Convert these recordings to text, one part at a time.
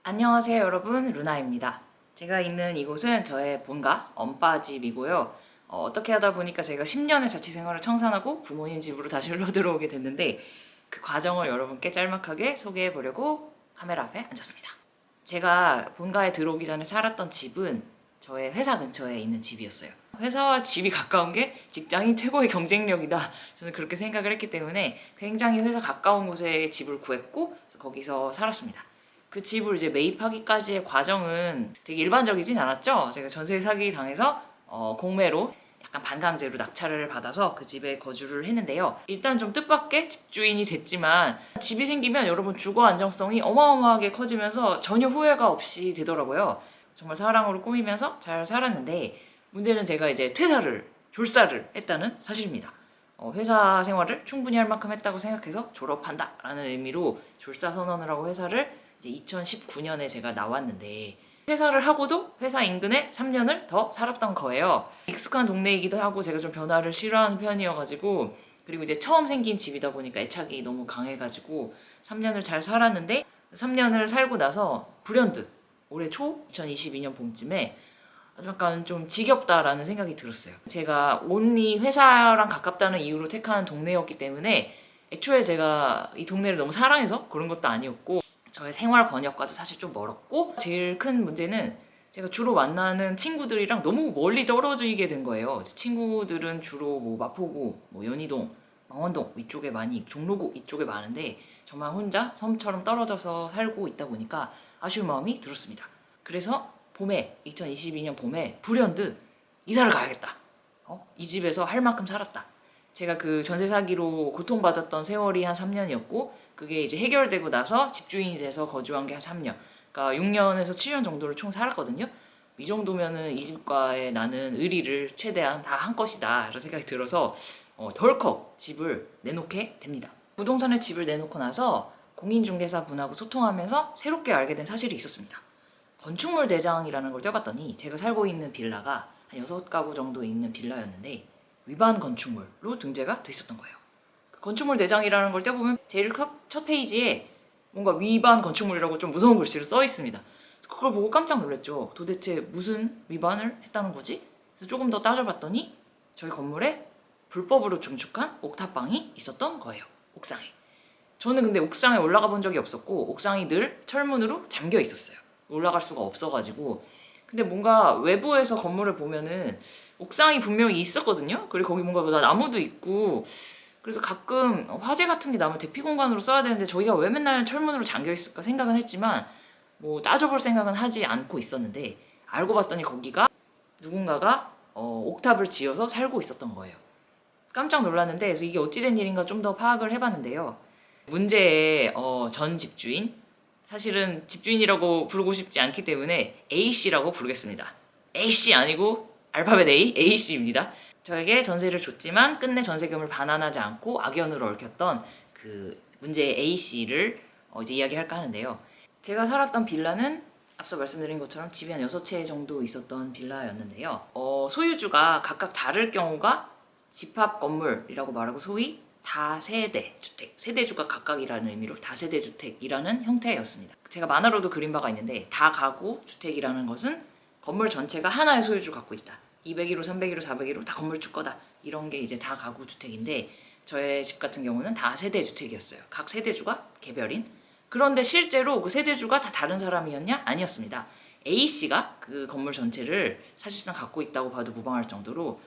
안녕하세요 여러분, 루나입니다. 제가 있는 이곳은 저의 본가 엄빠집이고요. 어떻게 하다 보니까 제가 10년의 자취생활을 청산하고 부모님 집으로 다시 흘러 들어오게 됐는데 그 과정을 여러분께 짤막하게 소개해 보려고 카메라 앞에 앉았습니다. 제가 본가에 들어오기 전에 살았던 집은 저의 회사 근처에 있는 집이었어요. 회사와 집이 가까운 게 직장인 최고의 경쟁력이다. 저는 그렇게 생각을 했기 때문에 굉장히 회사 가까운 곳에 집을 구했고 거기서 살았습니다. 그 집을 이제 매입하기까지의 과정은 되게 일반적이진 않았죠. 제가 전세 사기 당해서 공매로 약간 반강제로 낙찰을 받아서 그 집에 거주를 했는데요. 일단 좀 뜻밖의 집주인이 됐지만 집이 생기면 여러분 주거 안정성이 어마어마하게 커지면서 전혀 후회가 없이 되더라고요. 정말 사랑으로 꾸미면서 잘 살았는데 문제는 제가 이제 졸사를 했다는 사실입니다. 회사 생활을 충분히 할 만큼 했다고 생각해서 졸업한다라는 의미로 졸사 선언을 하고 회사를 이제 2019년에 제가 나왔는데 퇴사를 하고도 회사 인근에 3년을 더 살았던 거예요. 익숙한 동네이기도 하고 제가 좀 변화를 싫어하는 편이어가지고 그리고 이제 처음 생긴 집이다 보니까 애착이 너무 강해가지고 3년을 잘 살았는데 3년을 살고 나서 불현듯 올해 초 2022년 봄쯤에 약간 좀 지겹다라는 생각이 들었어요. 제가 온리 회사랑 가깝다는 이유로 택하는 동네였기 때문에 애초에 제가 이 동네를 너무 사랑해서 그런 것도 아니었고 저의 생활 번역과도 사실 좀 멀었고 제일 큰 문제는 제가 주로 만나는 친구들이랑 너무 멀리 떨어지게 된 거예요. 친구들은 주로 뭐 마포구, 뭐 연희동, 망원동 위쪽에 많이 종로구 이쪽에 많은데 저만 혼자 섬처럼 떨어져서 살고 있다 보니까 아쉬운 마음이 들었습니다. 그래서 봄에 2022년 봄에 불현듯 이사를 가야겠다. 이 집에서 할 만큼 살았다. 제가 그 전세 사기로 고통받았던 세월이 한 3년이었고 그게 이제 해결되고 나서 집주인이 돼서 거주한 게 한 3년. 그러니까 6년에서 7년 정도를 총 살았거든요. 이 정도면은 이 집과의 나는 의리를 최대한 다 한 것이다 이런 생각이 들어서 덜컥 집을 내놓게 됩니다. 부동산에 집을 내놓고 나서 공인중개사 분하고 소통하면서 새롭게 알게 된 사실이 있었습니다. 건축물 대장이라는 걸 떼봤더니 제가 살고 있는 빌라가 한 6가구 정도 있는 빌라였는데 위반 건축물로 등재가 돼 있었던 거예요. 그 건축물 대장이라는 걸 떼보면 제일 첫 페이지에 뭔가 위반 건축물이라고 좀 무서운 글씨로 써 있습니다. 그걸 보고 깜짝 놀랐죠. 도대체 무슨 위반을 했다는 거지? 그래서 조금 더 따져봤더니 저희 건물에 불법으로 증축한 옥탑방이 있었던 거예요. 옥상에. 저는 근데 옥상에 올라가 본 적이 없었고 옥상이 늘 철문으로 잠겨 있었어요. 올라갈 수가 없어가지고 근데 뭔가 외부에서 건물을 보면은 옥상이 분명히 있었거든요. 그리고 거기 뭔가 나무도 있고 그래서 가끔 화재 같은 게 나면 대피 공간으로 써야 되는데 저희가 왜 맨날 철문으로 잠겨 있을까 생각은 했지만 뭐 따져볼 생각은 하지 않고 있었는데 알고 봤더니 거기가 누군가가 옥탑을 지어서 살고 있었던 거예요. 깜짝 놀랐는데 그래서 이게 어찌 된 일인가 좀 더 파악을 해봤는데요. 문제의 전 집주인 사실은 집주인이라고 부르고 싶지 않기 때문에 A씨라고 부르겠습니다. A씨 아니고 알파벳 A씨입니다. 저에게 전세를 줬지만 끝내 전세금을 반환하지 않고 악연으로 얽혔던 그 문제의 A씨를 이제 이야기할까 하는데요. 제가 살았던 빌라는 앞서 말씀드린 것처럼 집이 한 6채 정도 있었던 빌라였는데요. 소유주가 각각 다를 경우가 집합 건물이라고 말하고 소위 다세대 주택, 세대주가 각각이라는 의미로 다세대 주택이라는 형태였습니다. 제가 만화로도 그린 바가 있는데 다가구 주택이라는 것은 건물 전체가 하나의 소유주를 갖고 있다. 201호, 301호, 401호 다 건물주 거다. 이런 게 이제 다가구 주택인데 저의 집 같은 경우는 다세대 주택이었어요. 각 세대주가 개별인. 그런데 실제로 그 세대주가 다 다른 사람이었냐? 아니었습니다. A씨가 그 건물 전체를 사실상 갖고 있다고 봐도 무방할 정도로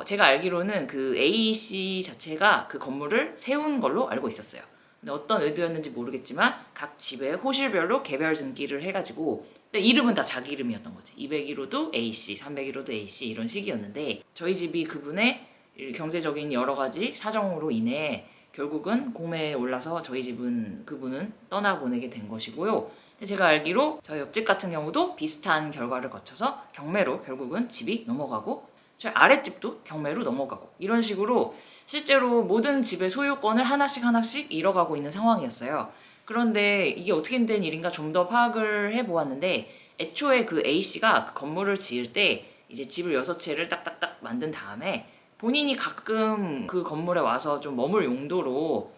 제가 알기로는 그 A씨 자체가 그 건물을 세운 걸로 알고 있었어요. 근데 어떤 의도였는지 모르겠지만 각 집에 호실별로 개별 등기를 해가지고 근데 이름은 다 자기 이름이었던 거지. 201호도 A씨, 301호도 A씨 이런 식이었는데 저희 집이 그분의 경제적인 여러 가지 사정으로 인해 결국은 공매에 올라서 저희 집은 그분은 떠나보내게 된 것이고요. 근데 제가 알기로 저희 옆집 같은 경우도 비슷한 결과를 거쳐서 경매로 결국은 집이 넘어가고 저희 아랫집도 경매로 넘어가고 이런 식으로 실제로 모든 집의 소유권을 하나씩 잃어가고 있는 상황이었어요. 그런데 이게 어떻게 된 일인가 좀 더 파악을 해보았는데 애초에 그 A씨가 그 건물을 지을 때 이제 집을 6채를 딱딱딱 만든 다음에 본인이 가끔 그 건물에 와서 좀 머물 용도로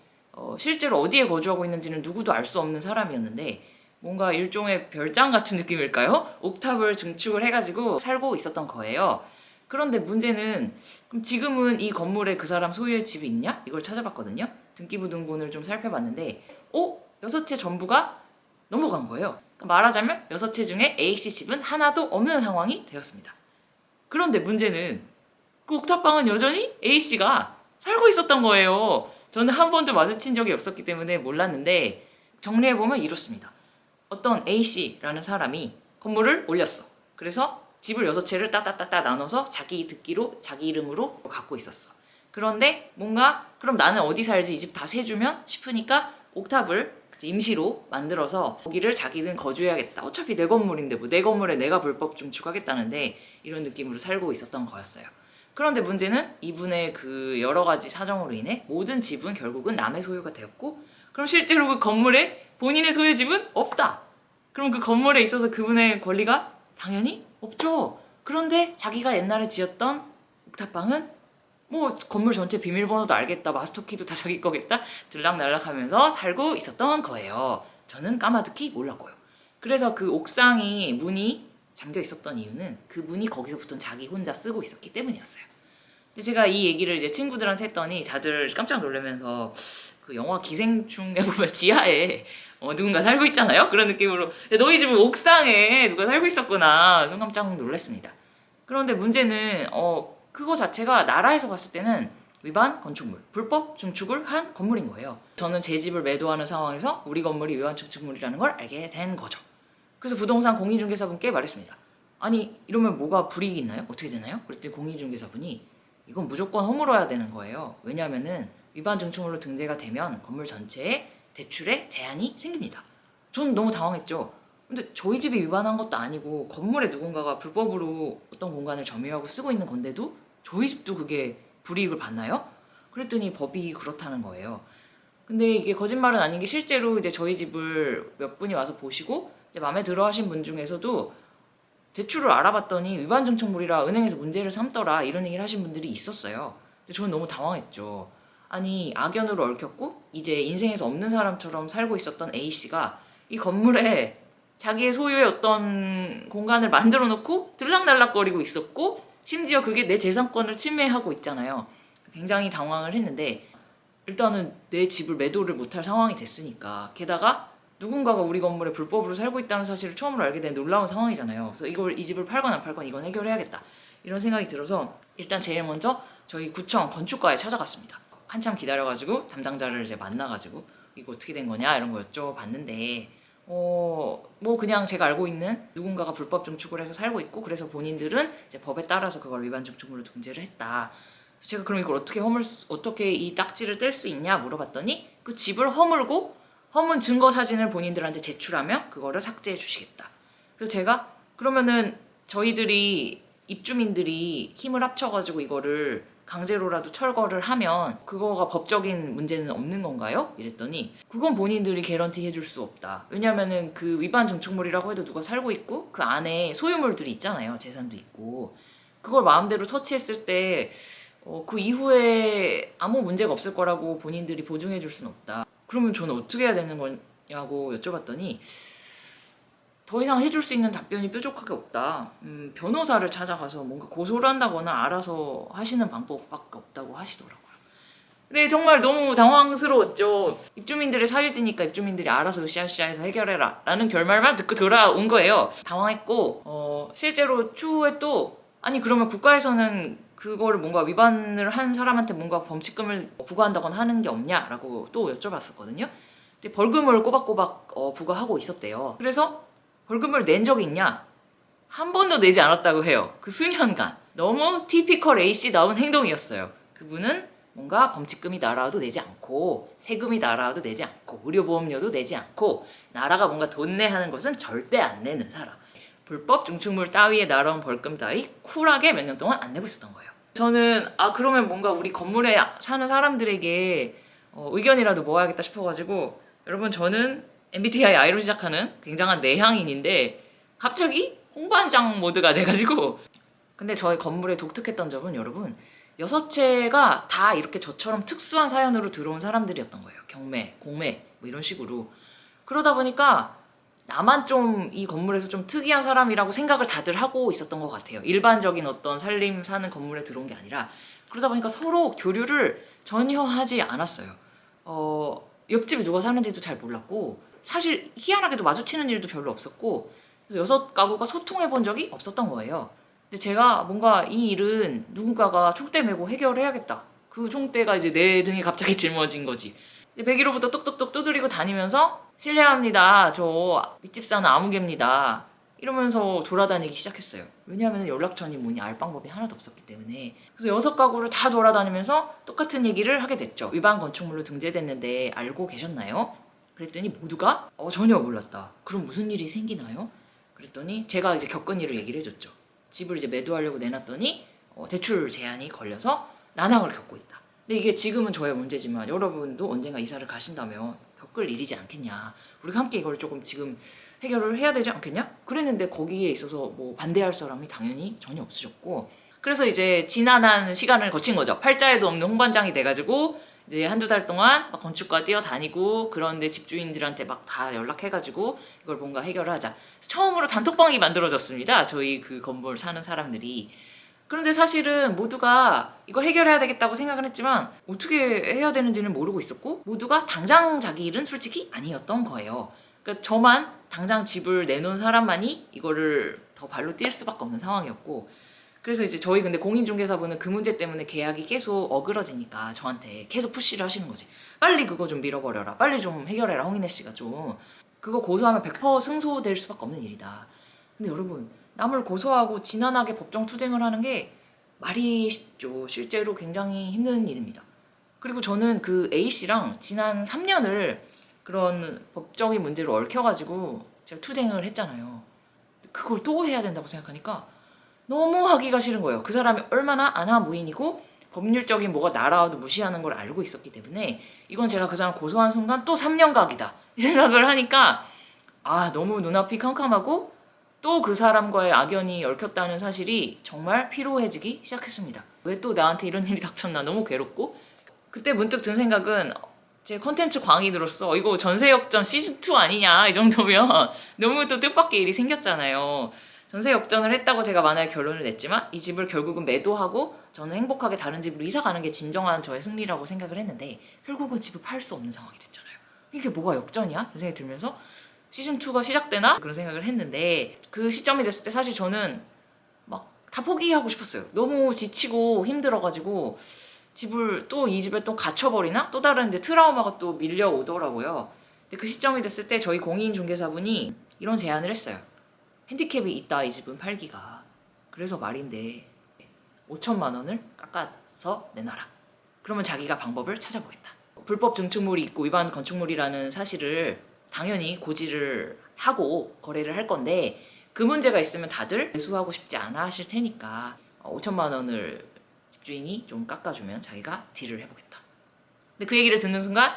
실제로 어디에 거주하고 있는지는 누구도 알 수 없는 사람이었는데 뭔가 일종의 별장 같은 느낌일까요? 옥탑을 증축을 해가지고 살고 있었던 거예요. 그런데 문제는 그럼 지금은 이 건물에 그 사람 소유의 집이 있냐? 이걸 찾아봤거든요. 등기부 등본을 좀 살펴봤는데 6채 전부가 넘어간 거예요. 그러니까 말하자면 6채 중에 A씨 집은 하나도 없는 상황이 되었습니다. 그런데 문제는 그 옥탑방은 여전히 A씨가 살고 있었던 거예요. 저는 한 번도 마주친 적이 없었기 때문에 몰랐는데 정리해보면 이렇습니다. 어떤 A씨라는 사람이 건물을 올렸어. 그래서 집을 6채를 따따따따 나눠서 자기 듣기로 자기 이름으로 갖고 있었어. 그런데 뭔가 그럼 나는 어디 살지? 이 집 다 세주면 싶으니까 옥탑을 임시로 만들어서 거기를 자기는 거주해야겠다. 어차피 내 건물인데 뭐 내 건물에 내가 불법 증축하겠다는데 이런 느낌으로 살고 있었던 거였어요. 그런데 문제는 이분의 그 여러 가지 사정으로 인해 모든 집은 결국은 남의 소유가 되었고 그럼 실제로 그 건물에 본인의 소유 집은 없다. 그럼 그 건물에 있어서 그분의 권리가 당연히 없죠. 그런데 자기가 옛날에 지었던 옥탑방은 뭐 건물 전체 비밀번호도 알겠다, 마스터키도 다 자기 거겠다 들락날락하면서 살고 있었던 거예요. 저는 까마득히 몰랐고요. 그래서 그 옥상이 문이 잠겨 있었던 이유는 그 문이 거기서부터 자기 혼자 쓰고 있었기 때문이었어요. 근데 제가 이 얘기를 이제 친구들한테 했더니 다들 깜짝 놀라면서 그 영화 기생충에 보면 지하에 누군가 살고 있잖아요. 그런 느낌으로 너희 집은 옥상에 누가 살고 있었구나. 좀 깜짝 놀랐습니다. 그런데 문제는 그거 자체가 나라에서 봤을 때는 위반 건축물, 불법 증축을 한 건물인 거예요. 저는 제 집을 매도하는 상황에서 우리 건물이 위반 증축물이라는 걸 알게 된 거죠. 그래서 부동산 공인중개사분께 말했습니다. 아니 이러면 뭐가 불이익이 있나요? 어떻게 되나요? 그랬더니 공인중개사분이 이건 무조건 허물어야 되는 거예요. 왜냐하면은 위반 증축물로 등재가 되면 건물 전체에 대출에 제한이 생깁니다. 저는 너무 당황했죠. 근데 저희 집이 위반한 것도 아니고 건물에 누군가가 불법으로 어떤 공간을 점유하고 쓰고 있는 건데도 저희 집도 그게 불이익을 받나요? 그랬더니 법이 그렇다는 거예요. 근데 이게 거짓말은 아닌 게 실제로 이제 저희 집을 몇 분이 와서 보시고 이제 마음에 들어 하신 분 중에서도 대출을 알아봤더니 위반 증축물이라 은행에서 문제를 삼더라 이런 얘기를 하신 분들이 있었어요. 근데 저는 너무 당황했죠. 아니 악연으로 얽혔고 이제 인생에서 없는 사람처럼 살고 있었던 A씨가 이 건물에 자기의 소유의 어떤 공간을 만들어 놓고 들락날락거리고 있었고 심지어 그게 내 재산권을 침해하고 있잖아요. 굉장히 당황을 했는데 일단은 내 집을 매도를 못할 상황이 됐으니까 게다가 누군가가 우리 건물에 불법으로 살고 있다는 사실을 처음으로 알게 된 놀라운 상황이잖아요. 그래서 이 집을 팔건 안 팔건 이건 해결해야겠다. 이런 생각이 들어서 일단 제일 먼저 저희 구청 건축과에 찾아갔습니다. 한참 기다려가지고 담당자를 이제 만나가지고 이거 어떻게 된 거냐 이런 거 여쭤봤는데 뭐 그냥 제가 알고 있는 누군가가 불법 증축을 해서 살고 있고 그래서 본인들은 이제 법에 따라서 그걸 위반 증축물로 등재를 했다. 제가 그럼 이걸 어떻게 이 딱지를 뗄 수 있냐 물어봤더니 그 집을 허물고 허문 증거 사진을 본인들한테 제출하면 그거를 삭제해 주시겠다. 그래서 제가 그러면은 저희들이 입주민들이 힘을 합쳐가지고 이거를 강제로라도 철거를 하면 그거가 법적인 문제는 없는 건가요? 이랬더니 그건 본인들이 개런티 해줄 수 없다. 왜냐면은 그 위반 증축물이라고 해도 누가 살고 있고 그 안에 소유물들이 있잖아요. 재산도 있고 그걸 마음대로 터치했을 때 그 이후에 아무 문제가 없을 거라고 본인들이 보증해 줄 수는 없다. 그러면 저는 어떻게 해야 되는 거냐고 여쭤봤더니 더 이상 해줄 수 있는 답변이 뾰족하게 없다. 변호사를 찾아가서 뭔가 고소를 한다거나 알아서 하시는 방법밖에 없다고 하시더라고요. 근데 정말 너무 당황스러웠죠. 입주민들의 사유지니까 입주민들이 알아서 으쌰으쌰해서 해결해라 라는 결말만 듣고 돌아온 거예요. 당황했고 실제로 추후에 또 아니 그러면 국가에서는 그거를 뭔가 위반을 한 사람한테 뭔가 범칙금을 부과한다거나 하는 게 없냐라고 또 여쭤봤었거든요. 근데 벌금을 꼬박꼬박 부과하고 있었대요. 그래서 벌금을 낸 적이 있냐? 한 번도 내지 않았다고 해요. 그 수년간. 너무 티피컬 A씨다운 행동이었어요. 그분은 뭔가 범칙금이 날아와도 내지 않고 세금이 날아와도 내지 않고 의료보험료도 내지 않고 나라가 뭔가 돈 내 하는 것은 절대 안 내는 사람. 불법 증축물 따위에 날아온 벌금 따위 쿨하게 몇 년 동안 안 내고 있었던 거예요. 저는 그러면 뭔가 우리 건물에 사는 사람들에게 의견이라도 모아야겠다 싶어가지고 여러분 저는 MBTI I로 시작하는 굉장한 내향인인데 갑자기 홍반장 모드가 돼가지고 근데 저희 건물에 독특했던 점은 여러분 6채가 다 이렇게 저처럼 특수한 사연으로 들어온 사람들이었던 거예요. 경매, 공매 뭐 이런 식으로 그러다 보니까 나만 좀 이 건물에서 좀 특이한 사람이라고 생각을 다들 하고 있었던 것 같아요. 일반적인 어떤 살림 사는 건물에 들어온 게 아니라. 그러다 보니까 서로 교류를 전혀 하지 않았어요. 옆집에 누가 사는지도 잘 몰랐고, 사실 희한하게도 마주치는 일도 별로 없었고, 그래서 6가구가 소통해 본 적이 없었던 거예요. 근데 제가 뭔가 이 일은 누군가가 촉대 메고 해결해야겠다. 그 총대가 이제 내 등에 갑자기 짊어진 거지. 101호부터 똑똑똑 두드리고 다니면서 실례합니다. 저 윗집 사는 아무개입니다. 이러면서 돌아다니기 시작했어요. 왜냐하면 연락처니 뭐니 알 방법이 하나도 없었기 때문에. 그래서 6가구를 다 돌아다니면서 똑같은 얘기를 하게 됐죠. 위반 건축물로 등재됐는데 알고 계셨나요? 그랬더니 모두가 전혀 몰랐다. 그럼 무슨 일이 생기나요? 그랬더니 제가 이제 겪은 일을 얘기를 해줬죠. 집을 이제 매도하려고 내놨더니 대출 제한이 걸려서 난항을 겪고 있다. 근데 이게 지금은 저의 문제지만 여러분도 언젠가 이사를 가신다면 겪을 일이지 않겠냐. 우리가 함께 이걸 조금 지금 해결을 해야 되지 않겠냐? 그랬는데 거기에 있어서 뭐 반대할 사람이 당연히 전혀 없으셨고, 그래서 이제 지난한 시간을 거친 거죠. 팔자에도 없는 홍반장이 돼가지고 이제 한두 달 동안 막 건축과 뛰어다니고, 그런데 집주인들한테 막 다 연락해가지고 이걸 뭔가 해결을 하자. 처음으로 단톡방이 만들어졌습니다. 저희 그 건물 사는 사람들이. 그런데 사실은 모두가 이걸 해결해야 되겠다고 생각은 했지만 어떻게 해야 되는지는 모르고 있었고, 모두가 당장 자기 일은 솔직히 아니었던 거예요. 그러니까 저만 당장 집을 내놓은 사람만이 이거를 더 발로 뛸 수밖에 없는 상황이었고, 그래서 이제 저희 근데 공인중개사분은 그 문제 때문에 계약이 계속 어그러지니까 저한테 계속 푸시를 하시는 거지. 빨리 그거 좀 밀어버려라. 빨리 좀 해결해라. 홍인혜 씨가 좀. 그거 고소하면 100% 승소될 수밖에 없는 일이다. 근데 여러분, 남을 고소하고 지난하게 법정 투쟁을 하는 게 말이 쉽죠. 실제로 굉장히 힘든 일입니다. 그리고 저는 그 A씨랑 지난 3년을 그런 법적인 문제로 얽혀가지고 제가 투쟁을 했잖아요. 그걸 또 해야 된다고 생각하니까 너무 하기가 싫은 거예요. 그 사람이 얼마나 안하무인이고 법률적인 뭐가 날아와도 무시하는 걸 알고 있었기 때문에 이건 제가 그 사람 고소한 순간 또 3년 각이다 이 생각을 하니까 너무 눈앞이 캄캄하고 또 그 사람과의 악연이 얽혔다는 사실이 정말 피로해지기 시작했습니다. 왜 또 나한테 이런 일이 닥쳤나 너무 괴롭고, 그때 문득 든 생각은 제 컨텐츠 광인으로서 이거 전세역전 시즌2 아니냐 이 정도면 너무 또 뜻밖의 일이 생겼잖아요. 전세 역전을 했다고 제가 만약에 결론을 냈지만 이 집을 결국은 매도하고 저는 행복하게 다른 집으로 이사 가는 게 진정한 저의 승리라고 생각을 했는데 결국은 집을 팔 수 없는 상황이 됐잖아요. 이게 뭐가 역전이야? 이런 생각이 들면서 시즌2가 시작되나? 그런 생각을 했는데, 그 시점이 됐을 때 사실 저는 막 다 포기하고 싶었어요. 너무 지치고 힘들어가지고 집을 또 이 집에 또 갇혀버리나? 또 다른 이제 트라우마가 또 밀려오더라고요. 근데 그 시점이 됐을 때 저희 공인중개사분이 이런 제안을 했어요. 핸디캡이 있다 이 집은 팔기가. 그래서 말인데 5천만 원을 깎아서 내놔라. 그러면 자기가 방법을 찾아보겠다. 불법 증축물이 있고 위반 건축물이라는 사실을 당연히 고지를 하고 거래를 할 건데, 그 문제가 있으면 다들 매수하고 싶지 않아 하실 테니까 5천만 원을 집주인이 좀 깎아주면 자기가 딜을 해보겠다. 근데 그 얘기를 듣는 순간,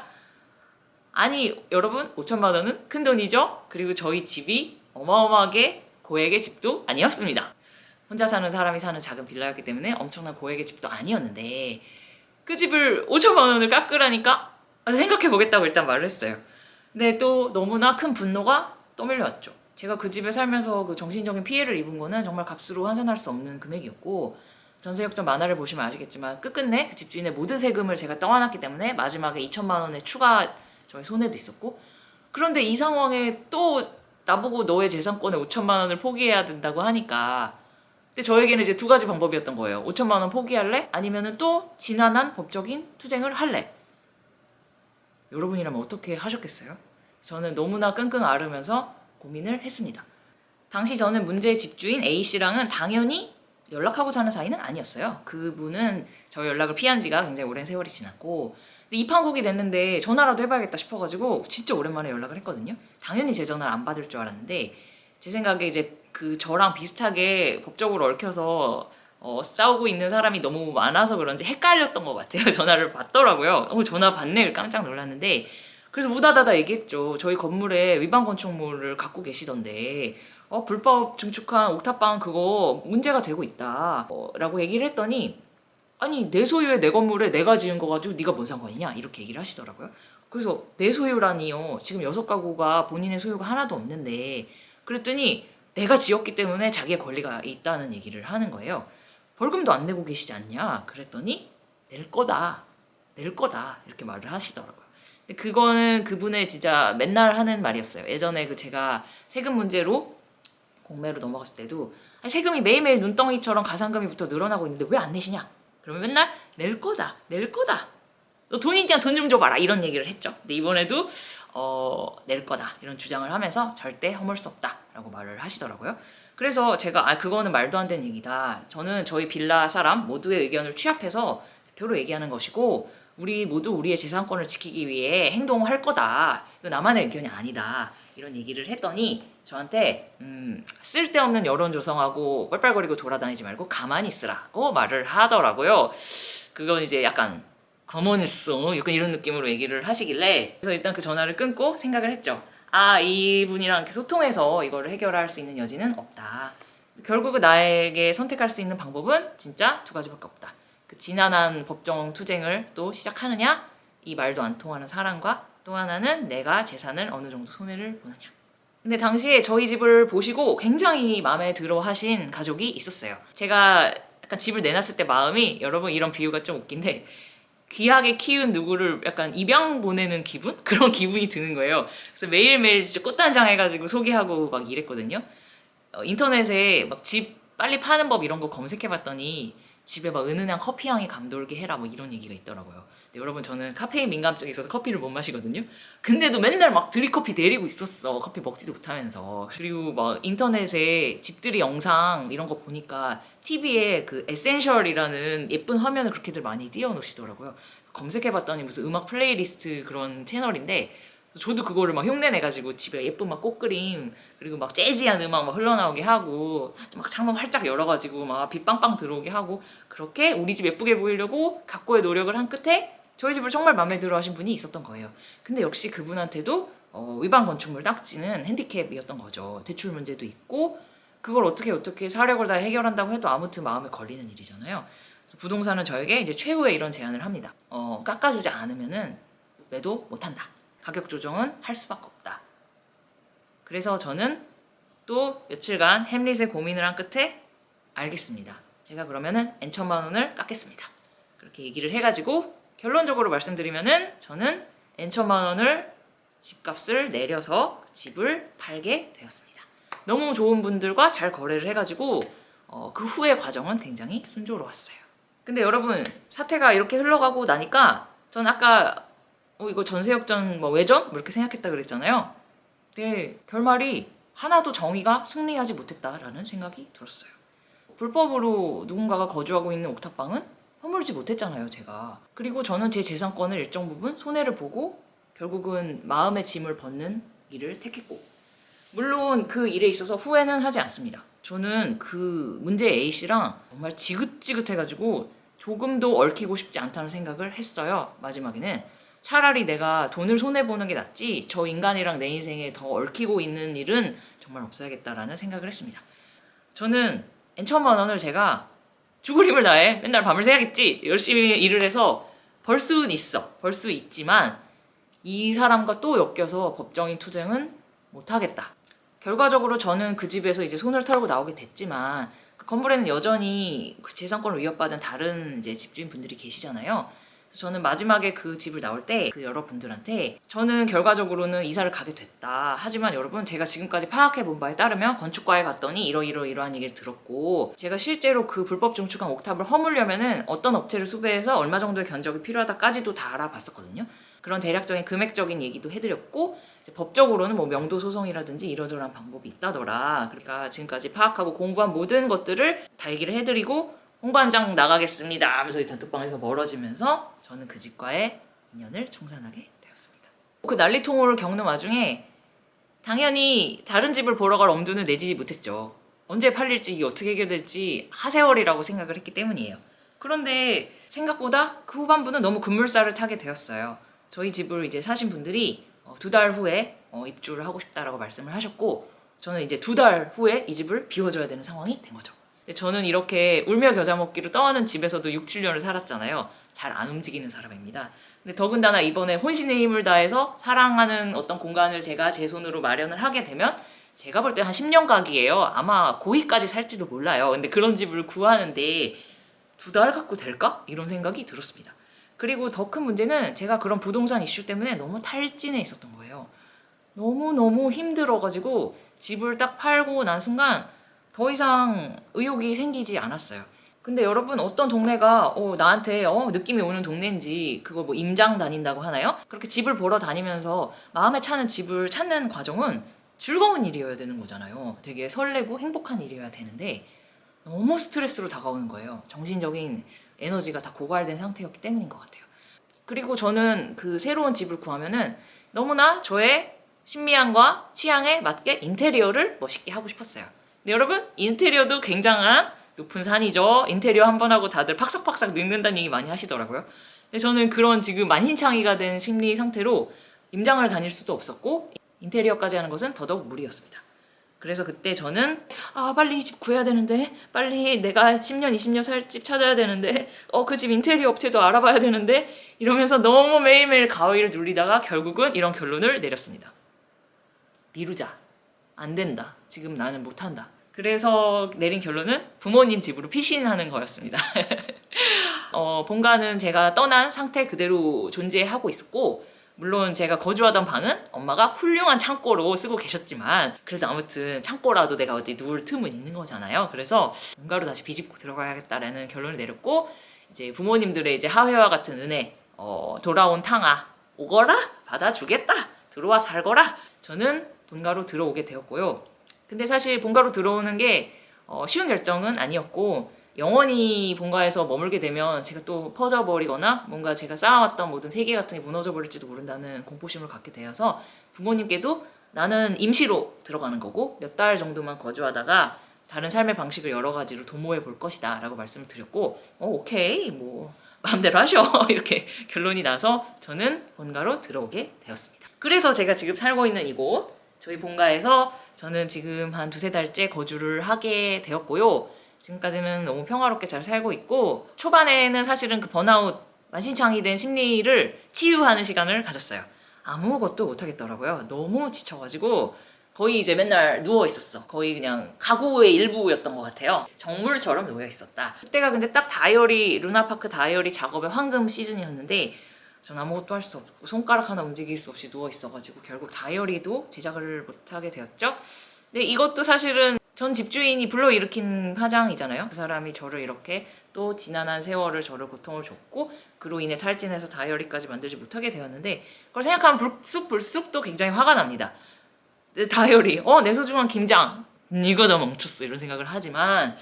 아니 여러분 5천만 원은 큰 돈이죠? 그리고 저희 집이 어마어마하게 고액의 집도 아니었습니다. 혼자 사는 사람이 사는 작은 빌라였기 때문에 엄청난 고액의 집도 아니었는데 그 집을 5천만 원을 깎으라니까 생각해보겠다고 일단 말을 했어요. 근데 또 너무나 큰 분노가 떠밀려왔죠. 제가 그 집에 살면서 그 정신적인 피해를 입은 거는 정말 값으로 환산할 수 없는 금액이었고, 전세역전 만화를 보시면 아시겠지만 끝끝내 그 집주인의 모든 세금을 제가 떠안았기 때문에 마지막에 2천만 원의 추가 저의 손해도 있었고, 그런데 이 상황에 또 나보고 너의 재산권에 5천만 원을 포기해야 된다고 하니까, 근데 저에게는 이제 2가지 방법이었던 거예요. 5천만 원 포기할래? 아니면은 또 지난한 법적인 투쟁을 할래? 여러분이라면 어떻게 하셨겠어요? 저는 너무나 끙끙 앓으면서 고민을 했습니다. 당시 저는 문제의 집주인 A씨랑은 당연히 연락하고 사는 사이는 아니었어요. 그분은 저 연락을 피한 지가 굉장히 오랜 세월이 지났고, 근데 입항국이 됐는데 전화라도 해봐야겠다 싶어가지고 진짜 오랜만에 연락을 했거든요. 당연히 제 전화를 안 받을 줄 알았는데, 제 생각에 이제 그 저랑 비슷하게 법적으로 얽혀서 싸우고 있는 사람이 너무 많아서 그런지 헷갈렸던 것 같아요. 전화를 받더라고요. 전화 받네. 깜짝 놀랐는데, 그래서 우다다다 얘기했죠. 저희 건물에 위반 건축물을 갖고 계시던데 불법 증축한 옥탑방 그거 문제가 되고 있다 라고 얘기를 했더니, 아니 내 소유의 내 건물에 내가 지은 거 가지고 네가 뭔 상관이냐 이렇게 얘기를 하시더라고요. 그래서 내 소유라니요. 지금 6가구가 본인의 소유가 하나도 없는데 그랬더니 내가 지었기 때문에 자기의 권리가 있다는 얘기를 하는 거예요. 벌금도 안 내고 계시지 않냐? 그랬더니 낼 거다. 낼 거다. 이렇게 말을 하시더라고요. 근데 그거는 그분의 진짜 맨날 하는 말이었어요. 예전에 그 제가 세금 문제로 공매로 넘어갔을 때도 세금이 매일매일 눈덩이처럼 가산금이부터 늘어나고 있는데 왜 안 내시냐? 그러면 맨날 낼 거다. 낼 거다. 너 돈 있냐? 돈 좀 줘봐라. 이런 얘기를 했죠. 근데 이번에도 낼 거다. 이런 주장을 하면서 절대 허물 수 없다. 라고 말을 하시더라고요. 그래서 제가 그거는 말도 안 되는 얘기다. 저는 저희 빌라 사람 모두의 의견을 취합해서 대표로 얘기하는 것이고 우리 모두 우리의 재산권을 지키기 위해 행동할 거다. 이거 나만의 의견이 아니다. 이런 얘기를 했더니 저한테 쓸데없는 여론 조성하고 뻘뻘거리고 돌아다니지 말고 가만히 있으라고 말을 하더라고요. 그건 이제 약간 가만있어 약간 이런 느낌으로 얘기를 하시길래 그래서 일단 그 전화를 끊고 생각을 했죠. 이분이랑 이렇게 소통해서 이거를 해결할 수 있는 여지는 없다. 결국은 나에게 선택할 수 있는 방법은 진짜 2가지밖에 없다. 그 지난한 법정 투쟁을 또 시작하느냐, 이 말도 안 통하는 사람과 또 하나는 내가 재산을 어느 정도 손해를 보느냐. 근데 당시에 저희 집을 보시고 굉장히 마음에 들어 하신 가족이 있었어요. 제가 약간 집을 내놨을 때 마음이, 여러분 이런 비유가 좀 웃긴데, 귀하게 키운 누구를 약간 입양 보내는 기분? 그런 기분이 드는 거예요. 그래서 매일매일 진짜 꽃단장 해가지고 소개하고 막 이랬거든요. 인터넷에 막 집 빨리 파는 법 이런 거 검색해봤더니 집에 막 은은한 커피 향이 감돌게 해라 뭐 이런 얘기가 있더라고요. 근데 여러분 저는 카페인 민감증이 있어서 커피를 못 마시거든요. 근데도 맨날 막 드립커피 내리고 있었어. 커피 먹지도 못하면서. 그리고 막 인터넷에 집들이 영상 이런 거 보니까 TV에 그 에센셜이라는 예쁜 화면을 그렇게들 많이 띄워놓으시더라고요. 검색해봤더니 무슨 음악 플레이리스트 그런 채널인데 저도 그거를 막 흉내내가지고 집에 예쁜 막 꽃그림 그리고 막 재즈한 음악 막 흘러나오게 하고 막 창문 활짝 열어가지고 막 빛 빵빵 들어오게 하고 그렇게 우리 집 예쁘게 보이려고 각고의 노력을 한 끝에 저희 집을 정말 마음에 들어 하신 분이 있었던 거예요. 근데 역시 그분한테도 위반 건축물 딱지는 핸디캡이었던 거죠. 대출 문제도 있고 그걸 어떻게 사력을 다 해결한다고 해도 아무튼 마음에 걸리는 일이잖아요. 그래서 부동산은 저에게 이제 최후의 이런 제안을 합니다. 깎아주지 않으면은 매도 못한다. 가격 조정은 할 수밖에 없다. 그래서 저는 또 며칠간 햄릿에 고민을 한 끝에 알겠습니다. 제가 그러면은 N천만 원을 깎겠습니다. 그렇게 얘기를 해가지고 결론적으로 말씀드리면은 저는 N천만 원을 집값을 내려서 집을 팔게 되었습니다. 너무 좋은 분들과 잘 거래를 해가지고 그 후의 과정은 굉장히 순조로웠어요. 근데 여러분 사태가 이렇게 흘러가고 나니까 전 아까 이거 전세역전 뭐 외전? 뭐 이렇게 생각했다 그랬잖아요. 근데 결말이 하나도 정의가 승리하지 못했다라는 생각이 들었어요. 불법으로 누군가가 거주하고 있는 옥탑방은 허물지 못했잖아요, 제가. 그리고 저는 제 재산권을 일정 부분 손해를 보고 결국은 마음의 짐을 벗는 일을 택했고 물론 그 일에 있어서 후회는 하지 않습니다. 저는 그 문제 A씨랑 정말 지긋지긋해가지고 조금도 얽히고 싶지 않다는 생각을 했어요. 마지막에는 차라리 내가 돈을 손해보는 게 낫지 저 인간이랑 내 인생에 더 얽히고 있는 일은 정말 없어야겠다라는 생각을 했습니다. 저는 N천만 원을 제가 죽을 힘을 다해 맨날 밤을 새야겠지 열심히 일을 해서 벌 수는 있어. 벌 수 있지만 이 사람과 또 엮여서 법정인 투쟁은 못하겠다. 결과적으로 저는 그 집에서 이제 손을 털고 나오게 됐지만 그 건물에는 여전히 그 재산권을 위협받은 다른 이제 집주인 분들이 계시잖아요. 그래서 저는 마지막에 그 집을 나올 때 그 여러분들한테 저는 결과적으로는 이사를 가게 됐다. 하지만 여러분 제가 지금까지 파악해 본 바에 따르면 건축과에 갔더니 이러이러한 얘기를 들었고 제가 실제로 그 불법 증축한 옥탑을 허물려면은 어떤 업체를 수배해서 얼마 정도의 견적이 필요하다까지도 다 알아봤었거든요. 그런 대략적인 금액적인 얘기도 해드렸고 법적으로는 뭐 명도 소송이라든지 이러저러한 방법이 있다더라. 그러니까 지금까지 파악하고 공부한 모든 것들을 다 얘기를 해드리고 홍반장 나가겠습니다 하면서 이 단톡방에서 멀어지면서 저는 그 집과의 인연을 청산하게 되었습니다. 그 난리통을 겪는 와중에 당연히 다른 집을 보러 갈 엄두는 내지 못했죠. 언제 팔릴지 이게 어떻게 해결될지 하세월이라고 생각을 했기 때문이에요. 그런데 생각보다 그 후반부는 너무 급물살을 타게 되었어요. 저희 집을 이제 사신 분들이 2달 후에 입주를 하고 싶다라고 말씀을 하셨고 저는 이제 2달 후에 이 집을 비워줘야 되는 상황이 된 거죠. 저는 이렇게 울며 겨자 먹기로 떠하는 집에서도 6, 7년을 살았잖아요. 잘 안 움직이는 사람입니다. 근데 더군다나 이번에 혼신의 힘을 다해서 사랑하는 어떤 공간을 제가 제 손으로 마련을 하게 되면 제가 볼 때 한 10년 각이에요. 아마 고2까지 살지도 몰라요. 근데 그런 집을 구하는데 2달 갖고 될까? 이런 생각이 들었습니다. 그리고 더 큰 문제는 제가 그런 부동산 이슈 때문에 너무 탈진해 있었던 거예요. 너무너무 힘들어가지고 집을 딱 팔고 난 순간 더 이상 의욕이 생기지 않았어요. 근데 여러분 어떤 동네가 나한테 느낌이 오는 동네인지 그걸 뭐 임장 다닌다고 하나요? 그렇게 집을 보러 다니면서 마음에 차는 집을 찾는 과정은 즐거운 일이어야 되는 거잖아요. 되게 설레고 행복한 일이어야 되는데 너무 스트레스로 다가오는 거예요. 정신적인 에너지가 다 고갈된 상태였기 때문인 것 같아요. 그리고 저는 그 새로운 집을 구하면은 너무나 저의 신미함과 취향에 맞게 인테리어를 멋있게 하고 싶었어요. 근데 여러분 인테리어도 굉장한 높은 산이죠. 인테리어 한 번 하고 다들 팍삭팍삭 늙는다는 얘기 많이 하시더라고요. 근데 저는 그런 지금 만신창이가 된 심리 상태로 임장을 다닐 수도 없었고 인테리어까지 하는 것은 더더욱 무리였습니다. 그래서 그때 저는 빨리 이 집 구해야 되는데 빨리 내가 10년 20년 살 집 찾아야 되는데 그 집 인테리어 업체도 알아봐야 되는데 이러면서 너무 매일매일 가위를 눌리다가 결국은 이런 결론을 내렸습니다. 미루자. 안 된다. 지금 나는 못한다. 그래서 내린 결론은 부모님 집으로 피신하는 거였습니다. 본가는 제가 떠난 상태 그대로 존재하고 있었고 물론 제가 거주하던 방은 엄마가 훌륭한 창고로 쓰고 계셨지만 그래도 아무튼 창고라도 내가 어디 누울 틈은 있는 거잖아요. 그래서 본가로 다시 비집고 들어가야겠다라는 결론을 내렸고 이제 부모님들의 이제 하회와 같은 은혜 돌아온 탕아 오거라 받아주겠다 들어와 살거라 저는 본가로 들어오게 되었고요. 근데 사실 본가로 들어오는 게 쉬운 결정은 아니었고 영원히 본가에서 머물게 되면 제가 또 퍼져버리거나 뭔가 제가 쌓아왔던 모든 세계 같은 게 무너져버릴지도 모른다는 공포심을 갖게 되어서 부모님께도 나는 임시로 들어가는 거고 몇 달 정도만 거주하다가 다른 삶의 방식을 여러 가지로 도모해 볼 것이다 라고 말씀을 드렸고 오케이 뭐 마음대로 하셔 이렇게 결론이 나서 저는 본가로 들어오게 되었습니다. 그래서 제가 지금 살고 있는 이곳 저희 본가에서 저는 지금 한 2-3달째 거주를 하게 되었고요. 지금까지는 너무 평화롭게 잘 살고 있고 초반에는 사실은 그 번아웃 만신창이 된 심리를 치유하는 시간을 가졌어요. 아무것도 못하겠더라고요. 너무 지쳐가지고 거의 이제 맨날 누워 있었어. 거의 그냥 가구의 일부였던 것 같아요. 정물처럼 놓여 있었다. 그때가 근데 딱 루나파크 다이어리 작업의 황금 시즌이었는데 전 아무것도 할 수 없고 손가락 하나 움직일 수 없이 누워 있어가지고 결국 다이어리도 제작을 못하게 되었죠. 근데 이것도 사실은 전 집주인이 불러일으킨 파장이잖아요. 그 사람이 저를 이렇게 또 지난한 세월을 저를 고통을 줬고 그로 인해 탈진해서 다이어리까지 만들지 못하게 되었는데 그걸 생각하면 불쑥 또 굉장히 화가 납니다. 다이어리 내 소중한 김장 이거 다 멈췄어 이런 생각을 하지만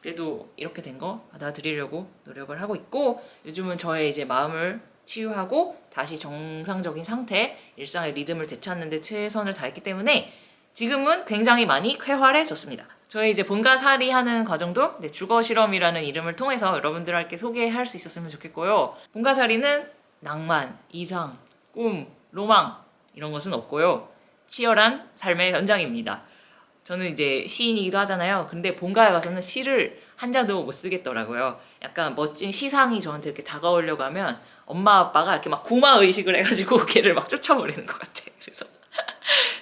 그래도 이렇게 된 거 받아들이려고 노력을 하고 있고 요즘은 저의 이제 마음을 치유하고 다시 정상적인 상태 일상의 리듬을 되찾는 데 최선을 다했기 때문에 지금은 굉장히 많이 쾌활해졌습니다. 저희 이제 본가살이 하는 과정도 주거 실험이라는 이름을 통해서 여러분들께 소개할 수 있었으면 좋겠고요. 본가살이는 낭만, 이상, 꿈, 로망 이런 것은 없고요. 치열한 삶의 현장입니다. 저는 이제 시인이기도 하잖아요. 근데 본가에 가서는 시를 한 장도 못 쓰겠더라고요. 약간 멋진 시상이 저한테 이렇게 다가오려고 하면 엄마 아빠가 이렇게 막 구마 의식을 해가지고 걔를 막 쫓아버리는 것 같아. 그래서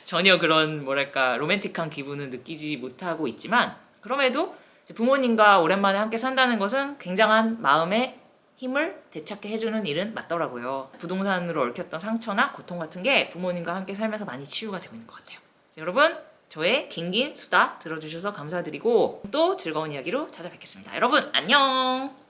전혀 그런 뭐랄까 로맨틱한 기분은 느끼지 못하고 있지만 그럼에도 부모님과 오랜만에 함께 산다는 것은 굉장한 마음의 힘을 되찾게 해주는 일은 맞더라고요. 부동산으로 얽혔던 상처나 고통 같은 게 부모님과 함께 살면서 많이 치유가 되고 있는 것 같아요. 여러분 저의 긴긴 수다 들어주셔서 감사드리고 또 즐거운 이야기로 찾아뵙겠습니다. 여러분 안녕.